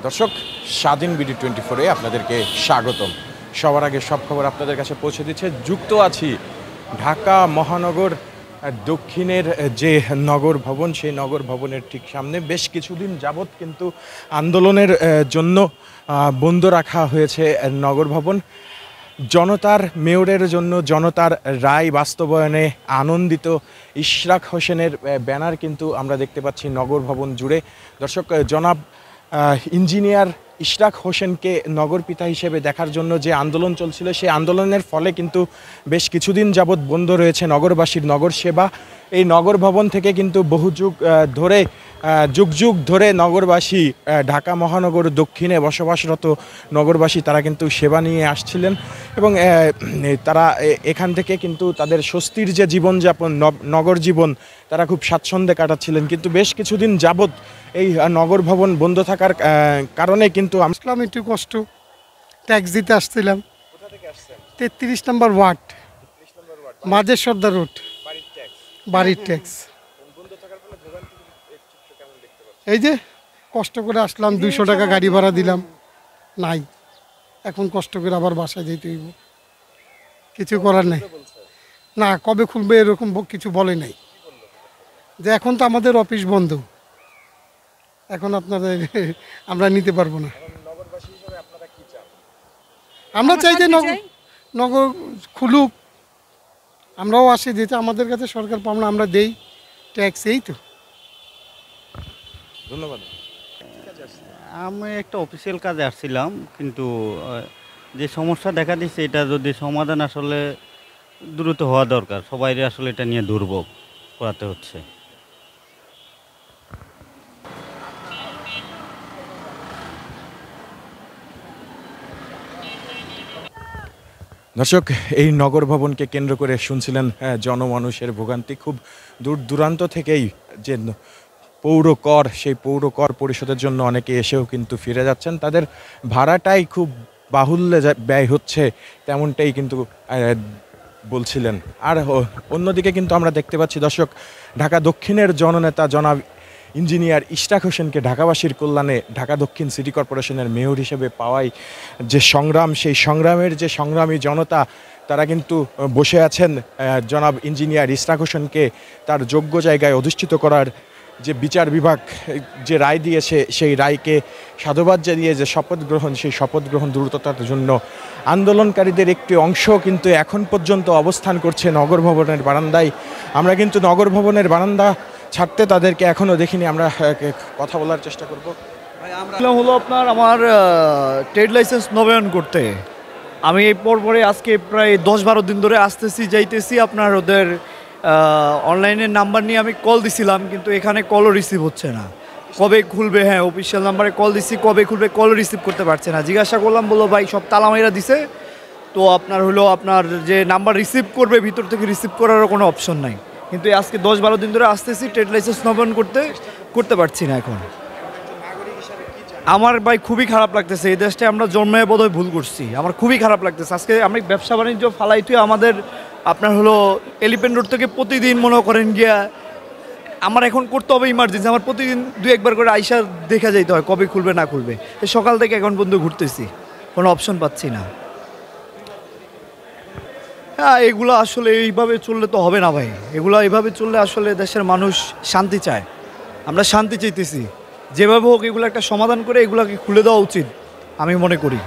দর্শক, স্বাধীন বিডি 24-এ আপনাদেরকে স্বাগতম। সবার আগে সব খবর আপনাদের কাছে পৌঁছে দিচ্ছে। যুক্ত আছি ঢাকা মহানগর দক্ষিণের যে নগর ভবন, সেই নগর ভবনের ঠিক সামনে বেশ কিছুদিন যাবৎ কিন্তু আন্দোলনের জন্য বন্ধ রাখা হয়েছে নগর ভবন। জনতার মেয়রের জন্য জনতার রায় বাস্তবায়নে আনন্দিত ইশরাক হোসেনের ব্যানার কিন্তু আমরা দেখতে পাচ্ছি নগর ভবন জুড়ে। দর্শক, জনাব ইঞ্জিনিয়ার ইশরাক হোসেনকে নগরপিতা হিসেবে দেখার জন্য যে আন্দোলন চলছিল, সেই আন্দোলনের ফলে কিন্তু বেশ কিছুদিন যাবৎ বন্ধ রয়েছে নগরবাসীর নগর সেবা। এই নগর ভবন থেকে কিন্তু বহু যুগ যুগ ধরে নগরবাসী, ঢাকা মহানগর দক্ষিণে বসবাসরত নগরবাসী, তারা কিন্তু সেবা নিয়ে আসছিলেন এবং তারা এখান থেকে কিন্তু তাদের স্বস্তির যে জীবনযাপন, নগর জীবন, তারা খুব স্বাচ্ছন্দ্যে কাটাচ্ছিলেন। কিন্তু বেশ কিছুদিন যাবৎ এই নগর ভবন বন্ধ থাকার কারণে কিন্তু আসলাম একটু কষ্ট, ট্যাক্স দিতে আসছিলাম। 33 নম্বর ওয়ার্ড, মাঝের সর্দার রোড, বাড়ির ট্যাক্স। এই যে কষ্ট করে আসলাম, 200 টাকা গাড়ি ভাড়া দিলাম, নাই। এখন কষ্ট করে আবার বাসায় যেতে হইব, কিছু করার নেই। না, কবে খুলবে এরকম কিছু বলে নাই, যে এখন তো আমাদের অফিস বন্ধ, এখন আপনাদের আমরা নিতে পারবো না। আমরা চাই যে নগর খুলুক, আমরাও আসি দিতে, আমাদের কাছে সরকার পাবনা আমরা দেই ট্যাক্স, এই তো। ধন্যবাদ। আমি একটা অফিসিয়াল কাজে আসছিলাম, কিন্তু যে সমস্যা দেখা দিচ্ছে এটা যদি সমাধান আসলে দ্রুত হওয়া দরকার। সবাই আসলে এটা নিয়ে দুর্ভোগ করাতে হচ্ছে। দর্শক, এই নগর ভবনকে কেন্দ্র করে শুনছিলেন জনমানুষের ভোগান্তি। খুব দূর দূরান্ত থেকেই যে পৌর কর, সেই পৌর কর পরিশোধের জন্য অনেকে এসেও কিন্তু ফিরে যাচ্ছেন। তাদের ভাড়াটাই খুব বাহুল্যে ব্যয় হচ্ছে, তেমনটাই কিন্তু বলছিলেন। আর অন্যদিকে কিন্তু আমরা দেখতে পাচ্ছি দর্শক, ঢাকা দক্ষিণের জননেতা জনাব ইঞ্জিনিয়ার ইশরাক হোসেনকে ঢাকাবাসীর কল্যাণে ঢাকা দক্ষিণ সিটি কর্পোরেশনের মেয়র হিসেবে পাওয়াই যে সংগ্রাম, সেই সংগ্রামের যে সংগ্রামী জনতা, তারা কিন্তু বসে আছেন জনাব ইঞ্জিনিয়ার ইশরাক হোসেনকে তার যোগ্য জায়গায় অধিষ্ঠিত করার যে বিচার বিভাগ যে রায় দিয়েছে, সেই রায়কে সাধুবাদ জানিয়ে যে শপথ গ্রহণ, সেই শপথ গ্রহণ দ্রুততার জন্য আন্দোলনকারীদের একটি অংশ কিন্তু এখন পর্যন্ত অবস্থান করছে নগর ভবনের বারান্দায়। আমরা কিন্তু নগর ভবনের বারান্দা ছাড়তে তাদেরকে এখনও দেখিনি। আমরা কথা বলার চেষ্টা করব। হলো আপনার আমার ট্রেড লাইসেন্স নবায়ন করতে। আমি পরে আজকে প্রায় 10-12 দিন ধরে আসতেছি যাইতেছি, আপনার ওদের অনলাইনের নাম্বার নিয়ে আমি কল দিছিলাম, কিন্তু এখানে কলও রিসিভ হচ্ছে না। কবে খুলবে? হ্যাঁ, অফিসিয়াল নাম্বারে কল দিছি, কবে খুলবে কলও রিসিভ করতে পারছে না। জিজ্ঞাসা করলাম, বললো ভাই সব তালা মাইরা দিছে, তো আপনার যে নাম্বার রিসিভ করবে ভিতর থেকে রিসিভ করারও কোনো অপশন নাই। কিন্তু আজকে 10-12 দিন ধরে আসতেছি, ট্রেড লাইসেন্স নবায়ন করতে পারছি না। এখন আমার ভাই খুবই খারাপ লাগতেছে। এই দেশটায় আমরা জন্মে বোধহয় ভুল করছি, আমার খুবই খারাপ লাগতেছে। আজকে আমি ব্যবসা বাণিজ্য ফালাইতে আমাদের আপনার হলো এলিফ্যান্ট রোড থেকে প্রতিদিন মনে করেন গিয়া আমার এখন করতে হবে ইমার্জেন্সি, আমার প্রতিদিন 2-1 করে আইসা দেখা যাইতে হয় কবে খুলবে না খুলবে। সকাল থেকে এখন পর্যন্ত ঘুরতেছি, কোনো অপশন পাচ্ছি না। হ্যাঁ, এগুলো আসলে এইভাবে চললে তো হবে না ভাই। এগুলো এইভাবে চললে আসলে দেশের মানুষ শান্তি চায়, আমরা শান্তি চাইতেছি। যেভাবে হোক এগুলো একটা সমাধান করে এগুলোকে খুলে দেওয়া উচিত আমি মনে করি।